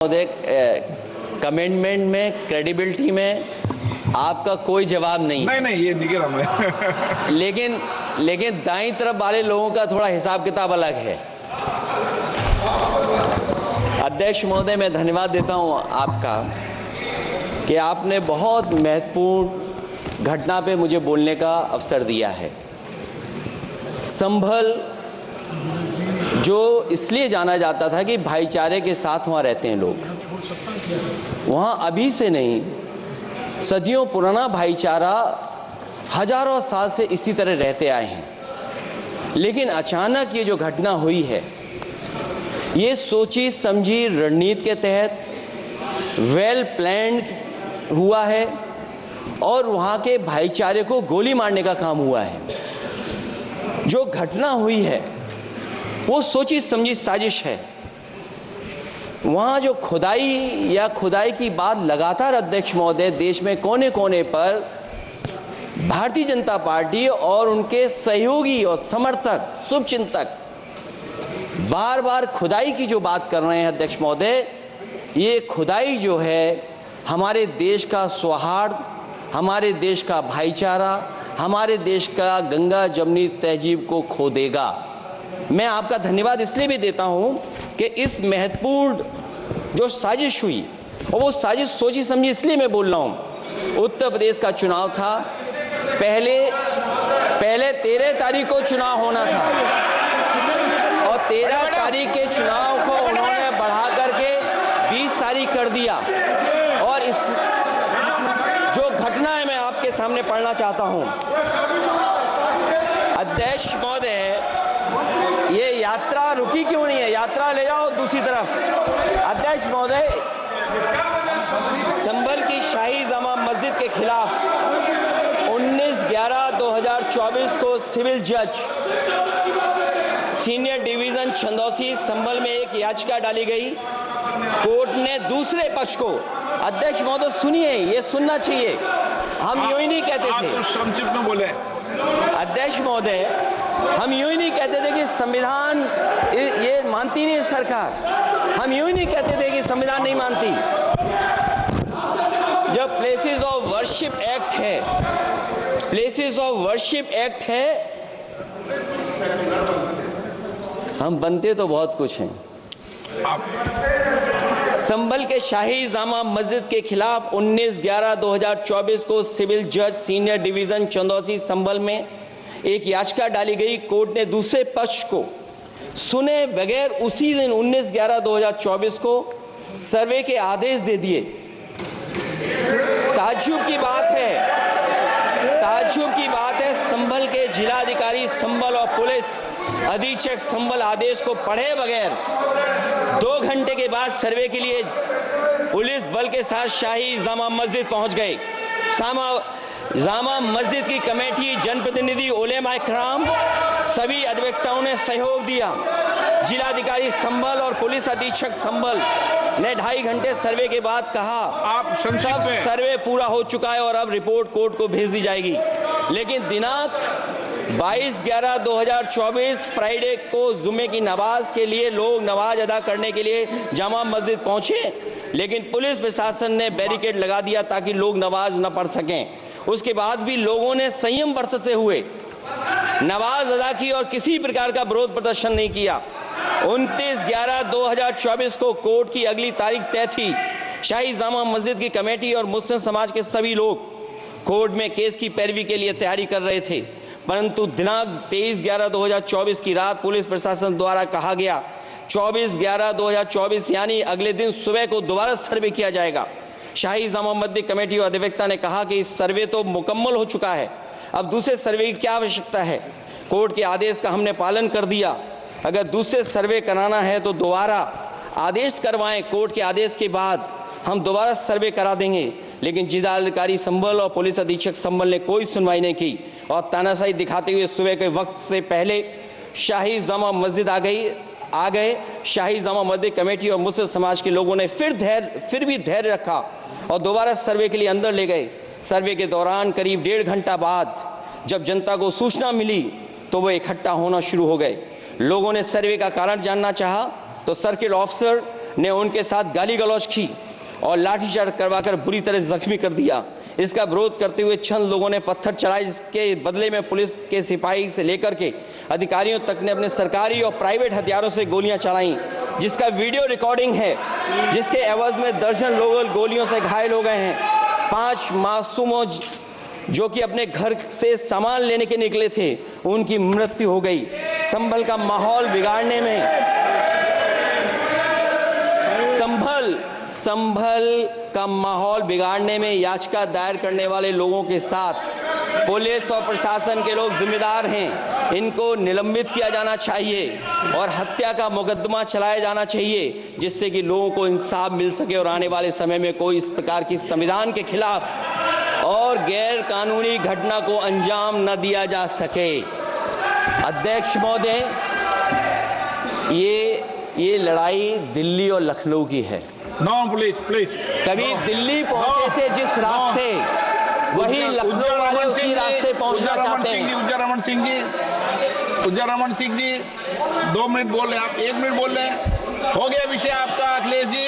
महोदय, कमेंटमेंट में, क्रेडिबिलिटी में आपका कोई जवाब नहीं। नहीं, ये नहीं कह रहा मैं। लेकिन दाईं तरफ वाले लोगों का थोड़ा हिसाब किताब अलग है। अध्यक्ष महोदय, मैं धन्यवाद देता हूं आपका कि आपने बहुत महत्वपूर्ण घटना पे मुझे बोलने का अवसर दिया है। संभल जो इसलिए जाना जाता था कि भाईचारे के साथ वहाँ रहते हैं लोग, वहाँ अभी से नहीं, सदियों पुराना भाईचारा हजारों साल से इसी तरह रहते आए हैं। लेकिन अचानक ये जो घटना हुई है, ये सोची समझी रणनीति के तहत वेल प्लान्ड हुआ है और वहाँ के भाईचारे को गोली मारने का काम हुआ है। जो घटना हुई है वो सोची समझी साजिश है। वहाँ जो खुदाई की बात लगातार अध्यक्ष महोदय देश में कोने कोने पर भारतीय जनता पार्टी और उनके सहयोगी और समर्थक, शुभचिंतक बार बार खुदाई की जो बात कर रहे हैं अध्यक्ष महोदय, ये खुदाई जो है हमारे देश का सौहार्द, हमारे देश का भाईचारा, हमारे देश का गंगा जमनी तहजीब को खो देगा। मैं आपका धन्यवाद इसलिए भी देता हूं कि इस महत्वपूर्ण जो साजिश हुई, और वो साजिश सोची समझी इसलिए मैं बोल रहा हूं। उत्तर प्रदेश का चुनाव था, पहले 13 तारीख को चुनाव होना था और 13 तारीख के चुनाव को उन्होंने बढ़ा करके 20 तारीख कर दिया। और इस जो घटना है मैं आपके सामने पढ़ना चाहता हूं। अध्यक्ष महोदय, ये यात्रा रुकी क्यों नहीं है? यात्रा ले जाओ दूसरी तरफ। अध्यक्ष महोदय, संभल की शाही जामा मस्जिद के खिलाफ 19/11/2024 को सिविल जज सीनियर डिवीजन छंदौसी संभल में एक याचिका डाली गई। कोर्ट ने दूसरे पक्ष को, अध्यक्ष महोदय सुनिए, ये सुनना चाहिए, हम यूं ही नहीं कहते थे। आप तो संक्षिप्त में बोले। अध्यक्ष महोदय, हम यूं ही नहीं कहते थे कि संविधान ये मानती नहीं सरकार। हम यूं ही नहीं कहते थे कि संविधान नहीं मानती। जब प्लेसेस ऑफ वर्शिप एक्ट है, प्लेसेस ऑफ वर्शिप एक्ट है, हम बनते तो बहुत कुछ हैं। संभल के शाही जामा मस्जिद के खिलाफ 19/11/2024 को सिविल जज सीनियर डिवीजन चंदौसी संभल में एक याचिका डाली गई। कोर्ट ने दूसरे पक्ष को सुने बगैर उसी दिन 19/11/2024 को सर्वे के आदेश दे दिए। ताज्जुब की बात है, संभल के जिलाधिकारी संभल और पुलिस अधीक्षक संभल आदेश को पढ़े बगैर 2 घंटे के बाद सर्वे के लिए पुलिस बल के साथ शाही जामा मस्जिद पहुंच गए। जामा मस्जिद की कमेटी, जनप्रतिनिधि, उलेमा इकराम, सभी अधिवक्ताओं ने सहयोग दिया। जिलाधिकारी संभल और पुलिस अधीक्षक संभल ने 2.5 घंटे सर्वे के बाद कहा सब सर्वे पूरा हो चुका है और अब रिपोर्ट कोर्ट को भेज दी जाएगी। लेकिन दिनांक 22/11/2024 फ्राइडे को जुमे की नमाज के लिए लोग नमाज अदा करने के लिए जामा मस्जिद पहुंचे, लेकिन पुलिस प्रशासन ने बैरिकेड लगा दिया ताकि लोग नमाज न पढ़ सकें। उसके बाद भी लोगों ने संयम बरतते हुए नमाज अदा की और किसी प्रकार का विरोध प्रदर्शन नहीं किया। 29/11/2024 को कोर्ट की अगली तारीख तय थी। शाही जामा मस्जिद की कमेटी और मुस्लिम समाज के सभी लोग कोर्ट में केस की पैरवी के लिए तैयारी कर रहे थे, परंतु दिनांक 23/11/2024 की रात पुलिस प्रशासन द्वारा कहा गया 24/11/2024 यानी अगले दिन सुबह को दोबारा सर्वे किया जाएगा। शाही जामा मस्जिद कमेटी और अधिवक्ता ने कहा कि इस सर्वे तो मुकम्मल हो चुका है, अब दूसरे सर्वे की क्या आवश्यकता है? कोर्ट के आदेश का हमने पालन कर दिया। अगर दूसरे सर्वे कराना है तो दोबारा आदेश करवाएं, कोर्ट के आदेश के बाद हम दोबारा सर्वे करा देंगे। लेकिन जिलाधिकारी संभल और पुलिस अधीक्षक संभल ने कोई सुनवाई नहीं की और तानाशाही दिखाते हुए सुबह के वक्त से पहले शाही जामा मस्जिद आ गए। शाही जामा मस्जिद कमेटी और मुस्लिम समाज के लोगों ने फिर भी धैर्य रखा और दोबारा सर्वे के लिए अंदर ले गए। सर्वे के दौरान करीब 1.5 घंटा बाद जब जनता को सूचना मिली तो वो इकट्ठा होना शुरू हो गए। लोगों ने सर्वे का कारण जानना चाहा तो सर्किल ऑफिसर ने उनके साथ गाली गलौज की और लाठीचार्ज करवाकर बुरी तरह जख्मी कर दिया। इसका विरोध करते हुए चंद लोगों ने पत्थर चलाए, जिसके बदले में पुलिस के सिपाही से लेकर के अधिकारियों तक ने अपने सरकारी और प्राइवेट हथियारों से गोलियां चलाईं, जिसका वीडियो रिकॉर्डिंग है, जिसके एवज में दर्जन लोग गोलियों से घायल हो गए हैं। 5 मासूमों जो कि अपने घर से सामान लेने के निकले थे, उनकी मृत्यु हो गई। संभल का माहौल बिगाड़ने में संभल का माहौल बिगाड़ने में याचिका दायर करने वाले लोगों के साथ पुलिस और प्रशासन के लोग जिम्मेदार हैं। इनको निलंबित किया जाना चाहिए और हत्या का मुकदमा चलाया जाना चाहिए, जिससे कि लोगों को इंसाफ मिल सके और आने वाले समय में कोई इस प्रकार की संविधान के खिलाफ और गैर कानूनी घटना को अंजाम न दिया जा सके। अध्यक्ष महोदय, ये लड़ाई दिल्ली और लखनऊ की है। नो प्लीज कभी दिल्ली पहुंचे थे जिस रास्ते, वही लखनऊ वाले उसी रास्ते पहुंचना चाहते हैं। उज्जर रमन सिंह जी 2 मिनट बोल रहे, आप 1 मिनट बोल रहे हैं। हो गया विषय आपका अखिलेश जी।